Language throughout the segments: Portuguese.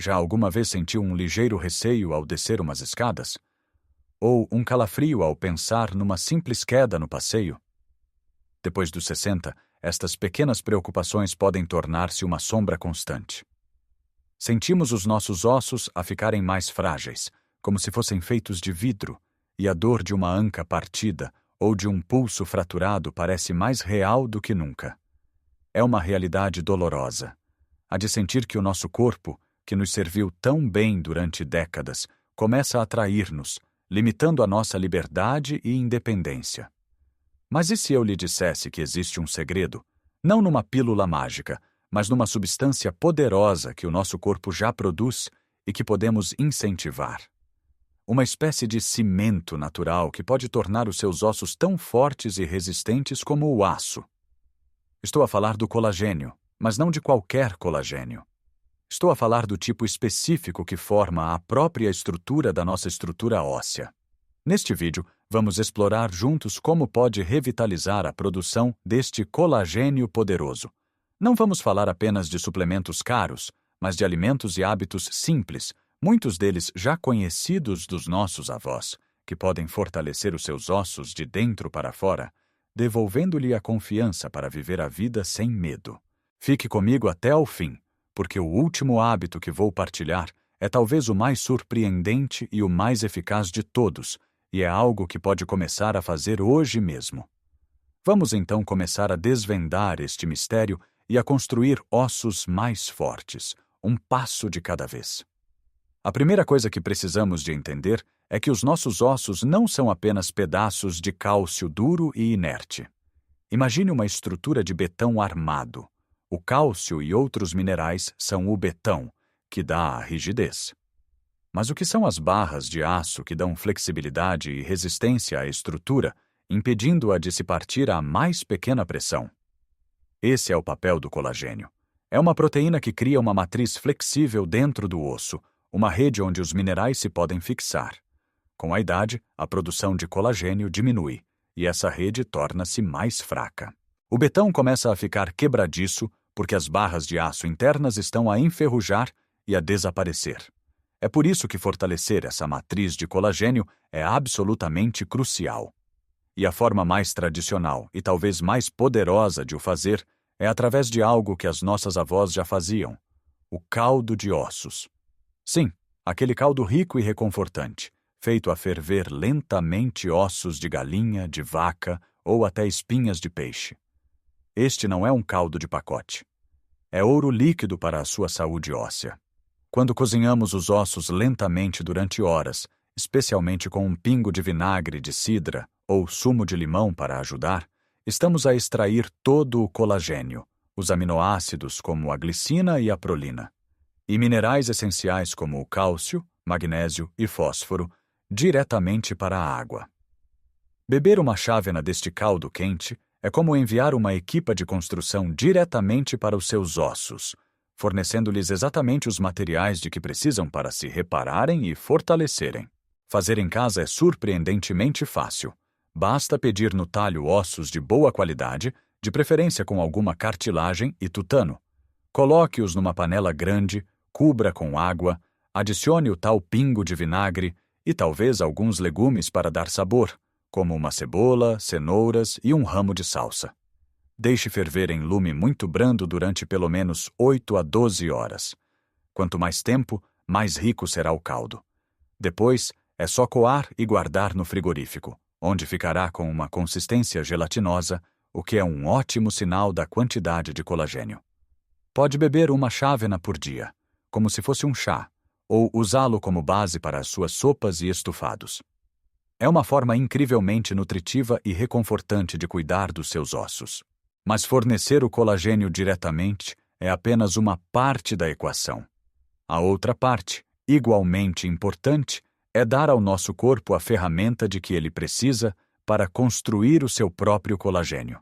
Já alguma vez sentiu um ligeiro receio ao descer umas escadas? Ou um calafrio ao pensar numa simples queda no passeio? Depois dos 60, estas pequenas preocupações podem tornar-se uma sombra constante. Sentimos os nossos ossos a ficarem mais frágeis, como se fossem feitos de vidro, e a dor de uma anca partida ou de um pulso fraturado parece mais real do que nunca. É uma realidade dolorosa. A de sentir que o nosso corpo, que nos serviu tão bem durante décadas, começa a trair-nos, limitando a nossa liberdade e independência. Mas e se eu lhe dissesse que existe um segredo, não numa pílula mágica, mas numa substância poderosa que o nosso corpo já produz e que podemos incentivar? Uma espécie de cimento natural que pode tornar os seus ossos tão fortes e resistentes como o aço. Estou a falar do colagênio, mas não de qualquer colagênio. Estou a falar do tipo específico que forma a própria estrutura da nossa estrutura óssea. Neste vídeo, vamos explorar juntos como pode revitalizar a produção deste colagênio poderoso. Não vamos falar apenas de suplementos caros, mas de alimentos e hábitos simples, muitos deles já conhecidos dos nossos avós, que podem fortalecer os seus ossos de dentro para fora, devolvendo-lhe a confiança para viver a vida sem medo. Fique comigo até ao fim, porque o último hábito que vou partilhar é talvez o mais surpreendente e o mais eficaz de todos, e é algo que pode começar a fazer hoje mesmo. Vamos então começar a desvendar este mistério e a construir ossos mais fortes, um passo de cada vez. A primeira coisa que precisamos de entender é que os nossos ossos não são apenas pedaços de cálcio duro e inerte. Imagine uma estrutura de betão armado. O cálcio e outros minerais são o betão, que dá a rigidez. Mas o que são as barras de aço que dão flexibilidade e resistência à estrutura, impedindo-a de se partir à mais pequena pressão? Esse é o papel do colagênio. É uma proteína que cria uma matriz flexível dentro do osso, uma rede onde os minerais se podem fixar. Com a idade, a produção de colagênio diminui, e essa rede torna-se mais fraca. O betão começa a ficar quebradiço porque as barras de aço internas estão a enferrujar e a desaparecer. É por isso que fortalecer essa matriz de colagênio é absolutamente crucial. E a forma mais tradicional e talvez mais poderosa de o fazer é através de algo que as nossas avós já faziam: o caldo de ossos. Sim, aquele caldo rico e reconfortante, feito a ferver lentamente ossos de galinha, de vaca ou até espinhas de peixe. Este não é um caldo de pacote. É ouro líquido para a sua saúde óssea. Quando cozinhamos os ossos lentamente durante horas, especialmente com um pingo de vinagre de cidra ou sumo de limão para ajudar, estamos a extrair todo o colagênio, os aminoácidos como a glicina e a prolina, e minerais essenciais como o cálcio, magnésio e fósforo, diretamente para a água. Beber uma chávena deste caldo quente é como enviar uma equipa de construção diretamente para os seus ossos, fornecendo-lhes exatamente os materiais de que precisam para se repararem e fortalecerem. Fazer em casa é surpreendentemente fácil. Basta pedir no talho ossos de boa qualidade, de preferência com alguma cartilagem e tutano. Coloque-os numa panela grande, cubra com água, adicione o tal pingo de vinagre e talvez alguns legumes para dar sabor, como uma cebola, cenouras e um ramo de salsa. Deixe ferver em lume muito brando durante pelo menos 8 a 12 horas. Quanto mais tempo, mais rico será o caldo. Depois, é só coar e guardar no frigorífico, onde ficará com uma consistência gelatinosa, o que é um ótimo sinal da quantidade de colagênio. Pode beber uma chávena por dia, como se fosse um chá, ou usá-lo como base para as suas sopas e estofados. É uma forma incrivelmente nutritiva e reconfortante de cuidar dos seus ossos. Mas fornecer o colagênio diretamente é apenas uma parte da equação. A outra parte, igualmente importante, é dar ao nosso corpo a ferramenta de que ele precisa para construir o seu próprio colagênio.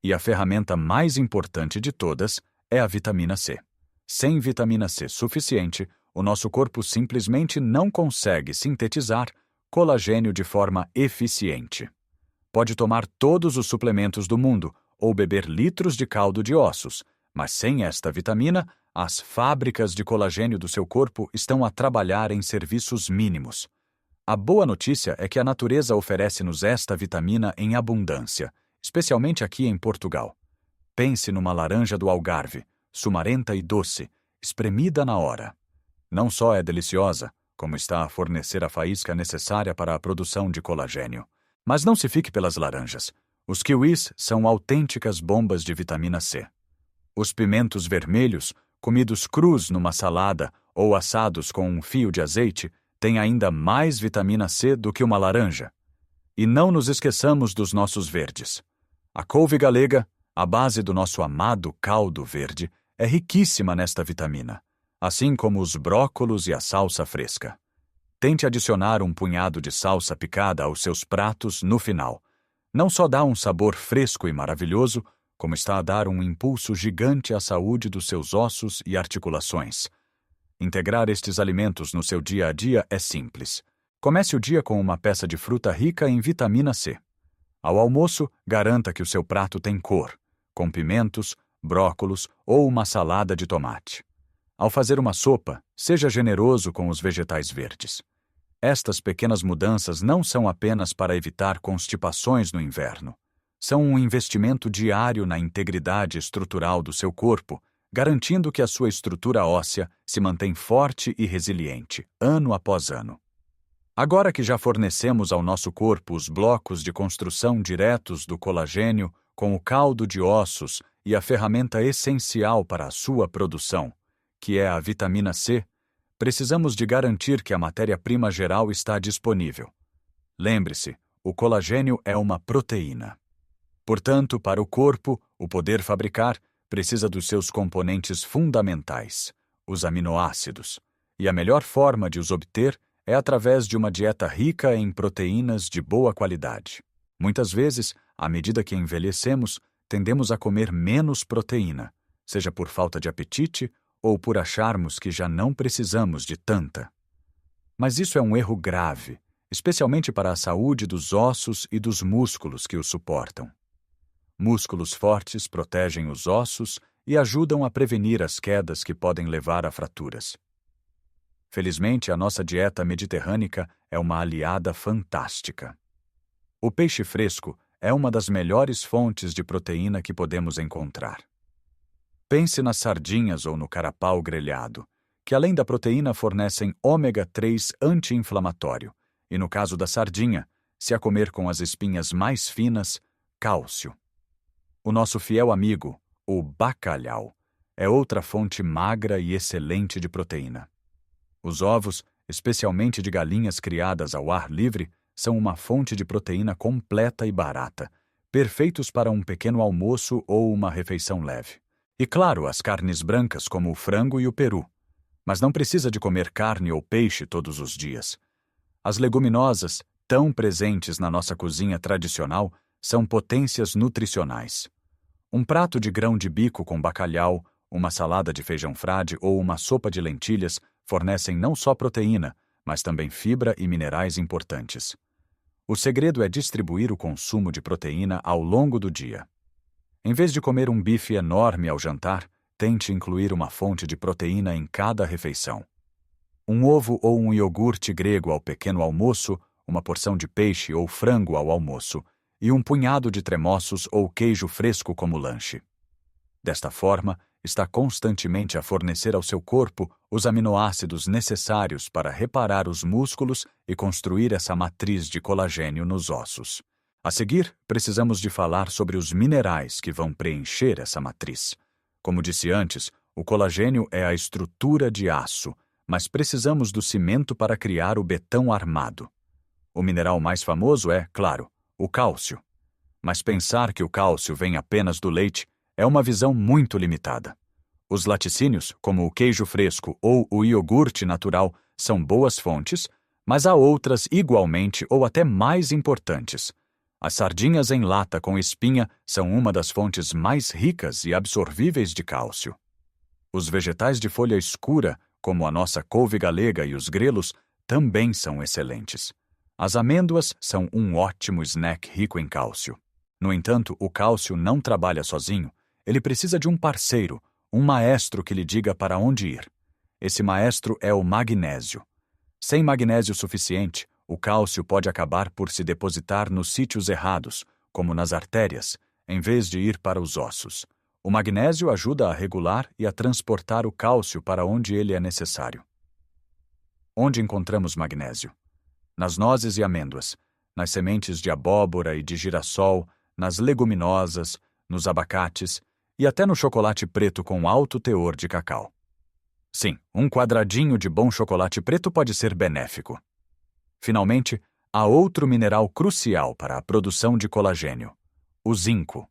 E a ferramenta mais importante de todas é a vitamina C. Sem vitamina C suficiente, o nosso corpo simplesmente não consegue sintetizar colagênio de forma eficiente. Pode tomar todos os suplementos do mundo ou beber litros de caldo de ossos, mas sem esta vitamina, As fábricas de colagênio do seu corpo estão a trabalhar em serviços mínimos. A boa notícia é que a natureza oferece-nos esta vitamina em abundância, especialmente aqui em Portugal. Pense numa laranja do Algarve, sumarenta e doce, espremida na hora. Não só é deliciosa, como está a fornecer a faísca necessária para a produção de colagênio. Mas não se fique pelas laranjas. Os kiwis são autênticas bombas de vitamina C. Os pimentos vermelhos, comidos crus numa salada ou assados com um fio de azeite, têm ainda mais vitamina C do que uma laranja. E não nos esqueçamos dos nossos verdes. A couve galega, a base do nosso amado caldo verde, é riquíssima nesta vitamina, assim como os brócolos e a salsa fresca. Tente adicionar um punhado de salsa picada aos seus pratos no final. Não só dá um sabor fresco e maravilhoso, como está a dar um impulso gigante à saúde dos seus ossos e articulações. Integrar estes alimentos no seu dia a dia é simples. Comece o dia com uma peça de fruta rica em vitamina C. Ao almoço, garanta que o seu prato tem cor, com pimentos, brócolos ou uma salada de tomate. Ao fazer uma sopa, seja generoso com os vegetais verdes. Estas pequenas mudanças não são apenas para evitar constipações no inverno. São um investimento diário na integridade estrutural do seu corpo, garantindo que a sua estrutura óssea se mantém forte e resiliente, ano após ano. Agora que já fornecemos ao nosso corpo os blocos de construção diretos do colagênio, com o caldo de ossos e a ferramenta essencial para a sua produção, que é a vitamina C, precisamos de garantir que a matéria-prima geral está disponível. Lembre-se, o colagênio é uma proteína. Portanto, para o corpo, o poder fabricar precisa dos seus componentes fundamentais, os aminoácidos, e a melhor forma de os obter é através de uma dieta rica em proteínas de boa qualidade. Muitas vezes, à medida que envelhecemos, tendemos a comer menos proteína, seja por falta de apetite ou por acharmos que já não precisamos de tanta. Mas isso é um erro grave, especialmente para a saúde dos ossos e dos músculos que os suportam. Músculos fortes protegem os ossos e ajudam a prevenir as quedas que podem levar a fraturas. Felizmente, a nossa dieta mediterrânica é uma aliada fantástica. O peixe fresco é uma das melhores fontes de proteína que podemos encontrar. Pense nas sardinhas ou no carapau grelhado, que além da proteína fornecem ômega 3 anti-inflamatório, e no caso da sardinha, se a comer com as espinhas mais finas, cálcio. O nosso fiel amigo, o bacalhau, é outra fonte magra e excelente de proteína. Os ovos, especialmente de galinhas criadas ao ar livre, são uma fonte de proteína completa e barata, perfeitos para um pequeno almoço ou uma refeição leve. E claro, as carnes brancas como o frango e o peru. Mas não precisa de comer carne ou peixe todos os dias. As leguminosas, tão presentes na nossa cozinha tradicional, são potências nutricionais. Um prato de grão de bico com bacalhau, uma salada de feijão frade ou uma sopa de lentilhas fornecem não só proteína, mas também fibra e minerais importantes. O segredo é distribuir o consumo de proteína ao longo do dia. Em vez de comer um bife enorme ao jantar, tente incluir uma fonte de proteína em cada refeição. Um ovo ou um iogurte grego ao pequeno almoço, uma porção de peixe ou frango ao almoço, e um punhado de tremoços ou queijo fresco como lanche. Desta forma, está constantemente a fornecer ao seu corpo os aminoácidos necessários para reparar os músculos e construir essa matriz de colagênio nos ossos. A seguir, precisamos de falar sobre os minerais que vão preencher essa matriz. Como disse antes, o colagênio é a estrutura de aço, mas precisamos do cimento para criar o betão armado. O mineral mais famoso é, claro, o cálcio. Mas pensar que o cálcio vem apenas do leite é uma visão muito limitada. Os laticínios, como o queijo fresco ou o iogurte natural, são boas fontes, mas há outras igualmente ou até mais importantes. As sardinhas em lata com espinha são uma das fontes mais ricas e absorvíveis de cálcio. Os vegetais de folha escura, como a nossa couve galega e os grelos, também são excelentes. As amêndoas são um ótimo snack rico em cálcio. No entanto, o cálcio não trabalha sozinho. Ele precisa de um parceiro, um maestro que lhe diga para onde ir. Esse maestro é o magnésio. Sem magnésio suficiente, o cálcio pode acabar por se depositar nos sítios errados, como nas artérias, em vez de ir para os ossos. O magnésio ajuda a regular e a transportar o cálcio para onde ele é necessário. Onde encontramos magnésio? Nas nozes e amêndoas, nas sementes de abóbora e de girassol, nas leguminosas, nos abacates e até no chocolate preto com alto teor de cacau. Sim, um quadradinho de bom chocolate preto pode ser benéfico. Finalmente, há outro mineral crucial para a produção de colagênio: o zinco.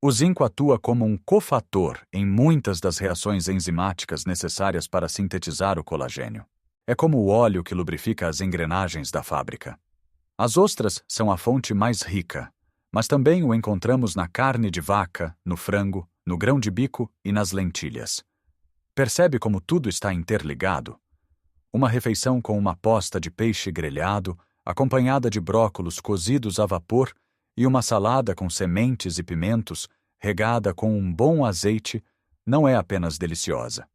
O zinco atua como um cofator em muitas das reações enzimáticas necessárias para sintetizar o colagênio. É como o óleo que lubrifica as engrenagens da fábrica. As ostras são a fonte mais rica, mas também o encontramos na carne de vaca, no frango, no grão de bico e nas lentilhas. Percebe como tudo está interligado? Uma refeição com uma posta de peixe grelhado, acompanhada de brócolos cozidos a vapor e uma salada com sementes e pimentos, regada com um bom azeite, não é apenas deliciosa.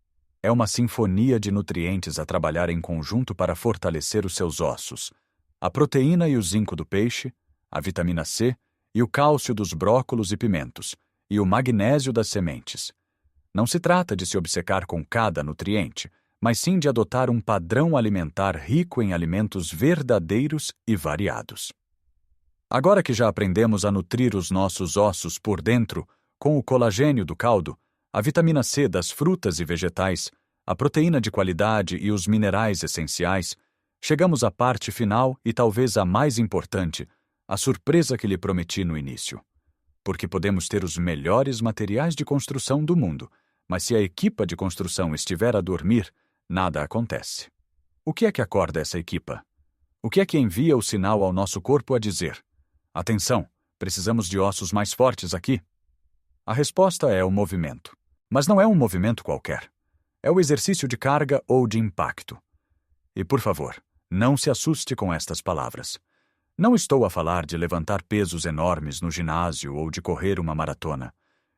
É uma sinfonia de nutrientes a trabalhar em conjunto para fortalecer os seus ossos. A proteína e o zinco do peixe, a vitamina C e o cálcio dos brócolos e pimentos, e o magnésio das sementes. Não se trata de se obcecar com cada nutriente, mas sim de adotar um padrão alimentar rico em alimentos verdadeiros e variados. Agora que já aprendemos a nutrir os nossos ossos por dentro com o colagênio do caldo, a vitamina C das frutas e vegetais, a proteína de qualidade e os minerais essenciais, chegamos à parte final e talvez a mais importante, a surpresa que lhe prometi no início. Porque podemos ter os melhores materiais de construção do mundo, mas se a equipa de construção estiver a dormir, nada acontece. O que é que acorda essa equipa? O que é que envia o sinal ao nosso corpo a dizer: atenção, precisamos de ossos mais fortes aqui? A resposta é o movimento. Mas não é um movimento qualquer. É o exercício de carga ou de impacto. E, por favor, não se assuste com estas palavras. Não estou a falar de levantar pesos enormes no ginásio ou de correr uma maratona.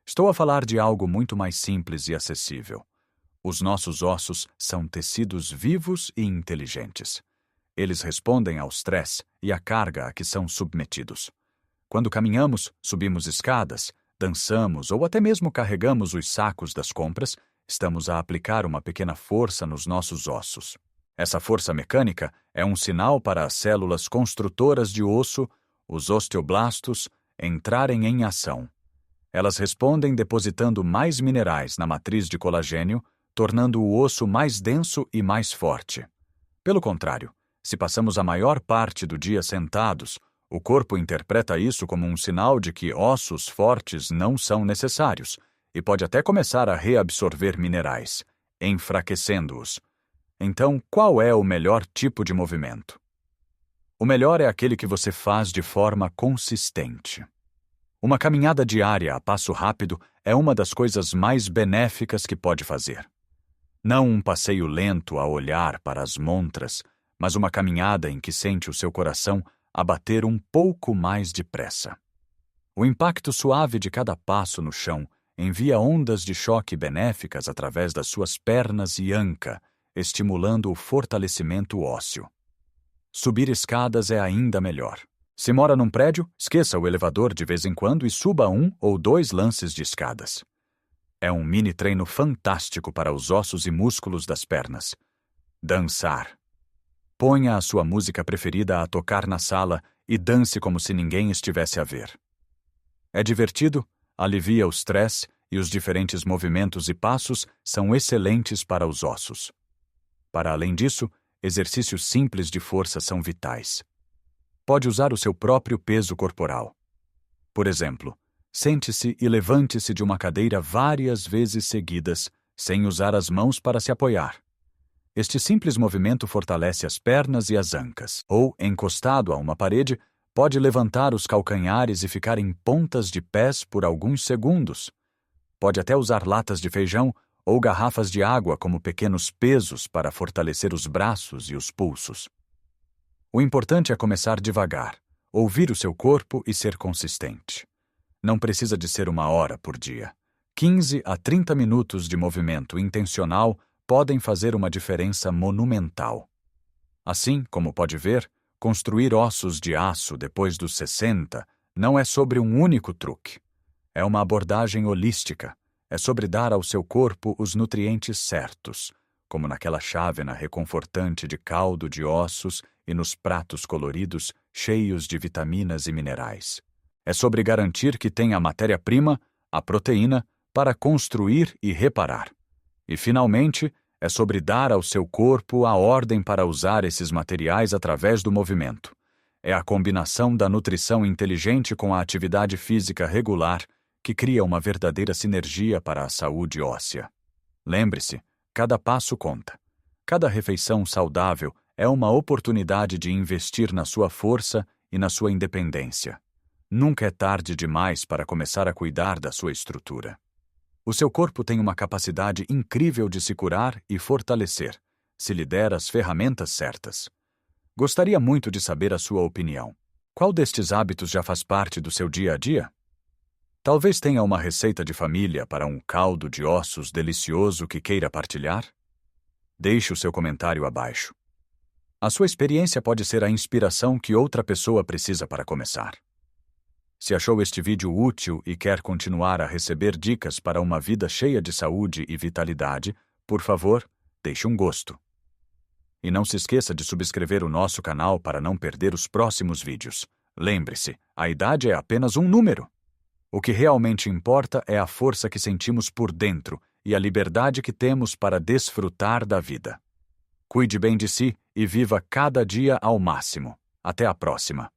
Estou a falar de algo muito mais simples e acessível. Os nossos ossos são tecidos vivos e inteligentes. Eles respondem ao stress e à carga a que são submetidos. Quando caminhamos, subimos escadas, dançamos ou até mesmo carregamos os sacos das compras, estamos a aplicar uma pequena força nos nossos ossos. Essa força mecânica é um sinal para as células construtoras de osso, os osteoblastos, entrarem em ação. Elas respondem depositando mais minerais na matriz de colagênio, tornando o osso mais denso e mais forte. Pelo contrário, se passamos a maior parte do dia sentados, o corpo interpreta isso como um sinal de que ossos fortes não são necessários e pode até começar a reabsorver minerais, enfraquecendo-os. Então, qual é o melhor tipo de movimento? O melhor é aquele que você faz de forma consistente. Uma caminhada diária a passo rápido é uma das coisas mais benéficas que pode fazer. Não um passeio lento a olhar para as montras, mas uma caminhada em que sente o seu coração a bater um pouco mais depressa. O impacto suave de cada passo no chão envia ondas de choque benéficas através das suas pernas e anca, estimulando o fortalecimento ósseo. Subir escadas é ainda melhor. Se mora num prédio, esqueça o elevador de vez em quando e suba 1 ou 2 lances de escadas. É um mini treino fantástico para os ossos e músculos das pernas. Dançar. Ponha a sua música preferida a tocar na sala e dance como se ninguém estivesse a ver. É divertido, alivia o stress e os diferentes movimentos e passos são excelentes para os ossos. Para além disso, exercícios simples de força são vitais. Pode usar o seu próprio peso corporal. Por exemplo, sente-se e levante-se de uma cadeira várias vezes seguidas, sem usar as mãos para se apoiar. Este simples movimento fortalece as pernas e as ancas, ou, encostado a uma parede, pode levantar os calcanhares e ficar em pontas de pés por alguns segundos. Pode até usar latas de feijão ou garrafas de água como pequenos pesos para fortalecer os braços e os pulsos. O importante é começar devagar, ouvir o seu corpo e ser consistente. Não precisa de ser 1 hora por dia. 15 a 30 minutos de movimento intencional podem fazer uma diferença monumental. Assim, como pode ver, construir ossos de aço depois dos 60 não é sobre um único truque. É uma abordagem holística. É sobre dar ao seu corpo os nutrientes certos, como naquela chávena reconfortante de caldo de ossos e nos pratos coloridos cheios de vitaminas e minerais. É sobre garantir que tem a matéria-prima, a proteína, para construir e reparar. E, finalmente, é sobre dar ao seu corpo a ordem para usar esses materiais através do movimento. É a combinação da nutrição inteligente com a atividade física regular que cria uma verdadeira sinergia para a saúde óssea. Lembre-se, cada passo conta. Cada refeição saudável é uma oportunidade de investir na sua força e na sua independência. Nunca é tarde demais para começar a cuidar da sua estrutura. O seu corpo tem uma capacidade incrível de se curar e fortalecer, se lhe der as ferramentas certas. Gostaria muito de saber a sua opinião. Qual destes hábitos já faz parte do seu dia a dia? Talvez tenha uma receita de família para um caldo de ossos delicioso que queira partilhar? Deixe o seu comentário abaixo. A sua experiência pode ser a inspiração que outra pessoa precisa para começar. Se achou este vídeo útil e quer continuar a receber dicas para uma vida cheia de saúde e vitalidade, por favor, deixe um gosto. E não se esqueça de subscrever o nosso canal para não perder os próximos vídeos. Lembre-se, a idade é apenas um número. O que realmente importa é a força que sentimos por dentro e a liberdade que temos para desfrutar da vida. Cuide bem de si e viva cada dia ao máximo. Até a próxima!